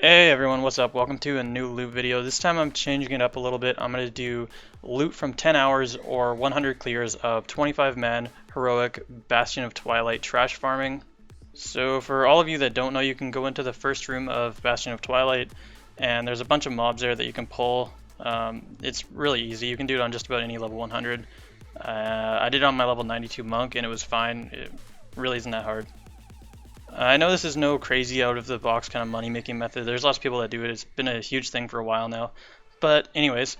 Hey everyone, what's up? Welcome to a new loot video. This time I'm changing it up a little bit. I'm going to do loot from 10 hours or 100 clears of 25 man heroic Bastion of Twilight trash farming. So for all of you that don't know, you can go into the first room of Bastion of Twilight and there's a bunch of mobs there that you can pull. It's really easy. You can do it on just about any level 100. I did it on my level 92 monk and it was fine. It really isn't that hard. I know this is no crazy out of the box kind of money making method. There's lots of people that do it. It's been a huge thing for a while now. But anyways,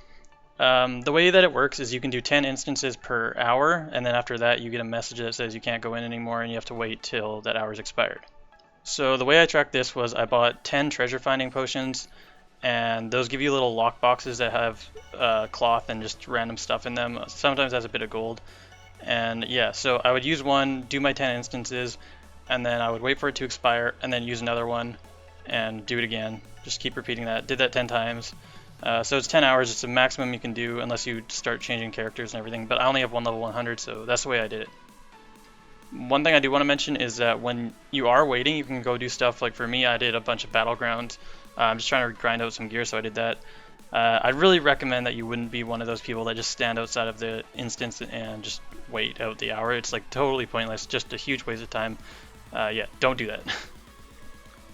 the way that it works is you can do 10 instances per hour, and then after that you get a message that says you can't go in anymore and you have to wait till that hour's expired. So the way I tracked this was I bought 10 treasure finding potions, and those give you little lock boxes that have cloth and just random stuff in them. Sometimes has a bit of gold. And yeah, so I would use one, do my 10 instances, and then I would wait for it to expire and then use another one and do it again. Just keep repeating that. Did that 10 times. So it's 10 hours. It's the maximum you can do unless you start changing characters and everything, but I only have one level 100, so that's the way I did it. One thing I do want to mention is that when you are waiting, you can go do stuff. Like for me, I did a bunch of battlegrounds. I'm just trying to grind out some gear, so I did that. I really recommend that you wouldn't be one of those people that just stand outside of the instance and just wait out the hour. It's like totally pointless, just a huge waste of time. Yeah, don't do that.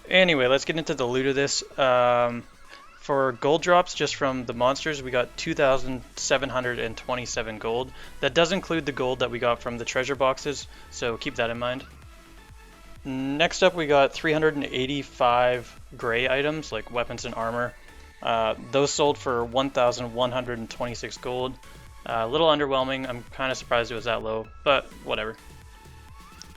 Anyway, let's get into the loot of this. For gold drops, just from the monsters, we got 2,727 gold. That does include the gold that we got from the treasure boxes, so keep that in mind. Next up, we got 385 gray items, like weapons and armor. Those sold for 1,126 gold. A little underwhelming. I'm kind of surprised it was that low, but whatever.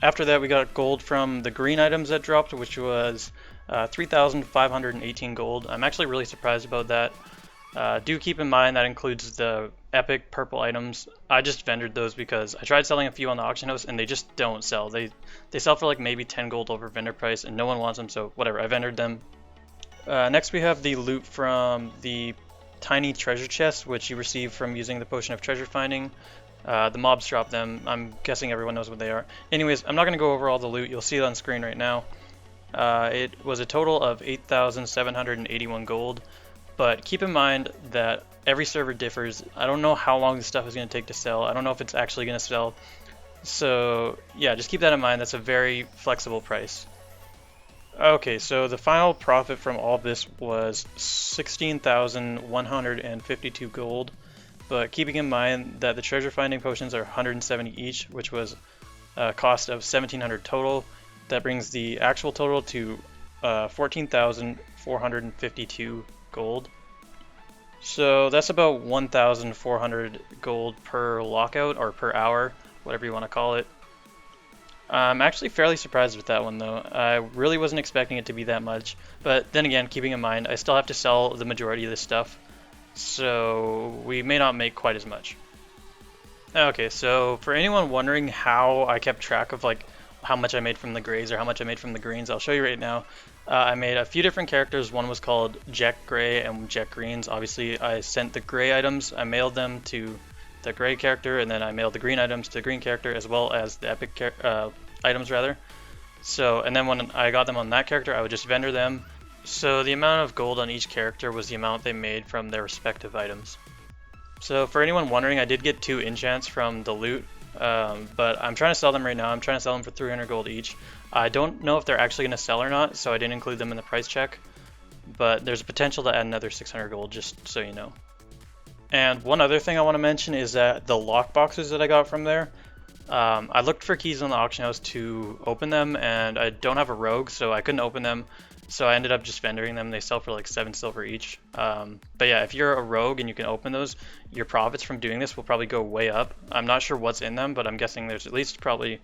After that, we got gold from the green items that dropped, which was 3,518 gold. I'm actually really surprised about that. Do keep in mind that includes the epic purple items. I just vendored those because I tried selling a few on the auction house and they just don't sell. They sell for like maybe 10 gold over vendor price and no one wants them, so whatever, I vendored them. Next we have the loot from the tiny treasure chest, which you receive from using the potion of treasure finding. The mobs drop them. I'm guessing everyone knows what they are. Anyways, I'm not going to go over all the loot. You'll see it on screen right now. It was a total of 8,781 gold. But keep in mind that every server differs. I don't know how long this stuff is going to take to sell. I don't know if it's actually going to sell. So yeah, just keep that in mind. That's a very flexible price. Okay, so the final profit from all of this was 16,152 gold. But keeping in mind that the treasure finding potions are 170 each, which was a cost of 1,700 total, that brings the actual total to 14,452 gold. So that's about 1,400 gold per lockout, or per hour, whatever you want to call it. I'm actually fairly surprised with that one though. I really wasn't expecting it to be that much, but then again, keeping in mind, I still have to sell the majority of this stuff. So we may not make quite as much. Okay, so for anyone wondering how I kept track of like how much I made from the grays or how much I made from the greens, I'll show you right now. I made a few different characters. One was called Jet Gray and Jet Greens. Obviously I sent the gray items, I mailed them to the gray character, and then I mailed the green items to the green character, as well as the epic items rather. So, and then when I got them on that character, I would just vendor them. So the amount of gold on each character was the amount they made from their respective items. So for anyone wondering, I did get 2 enchants from the loot, but I'm trying to sell them right now. I'm trying to sell them for 300 gold each. I don't know if they're actually going to sell or not, so I didn't include them in the price check, but there's a potential to add another 600 gold, just so you know. And one other thing I want to mention is that the lock boxes that I got from there, I looked for keys on the auction house to open them, and I don't have a rogue, so I couldn't open them. So I ended up just vendoring them. They sell for like 7 silver each. But yeah, if you're a rogue and you can open those, your profits from doing this will probably go way up. I'm not sure what's in them, but I'm guessing there's at least probably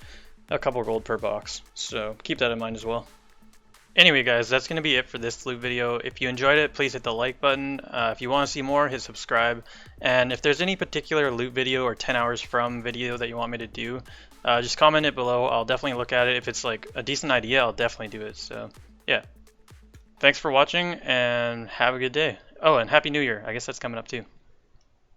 a couple gold per box. So keep that in mind as well. Anyway guys, that's going to be it for this loot video. If you enjoyed it, please hit the like button. If you want to see more, hit subscribe. And if there's any particular loot video or 10 hours from video that you want me to do, just comment it below. I'll definitely look at it. If it's like a decent idea, I'll definitely do it. So yeah. Thanks for watching and have a good day. Oh, and Happy New Year. I guess that's coming up too.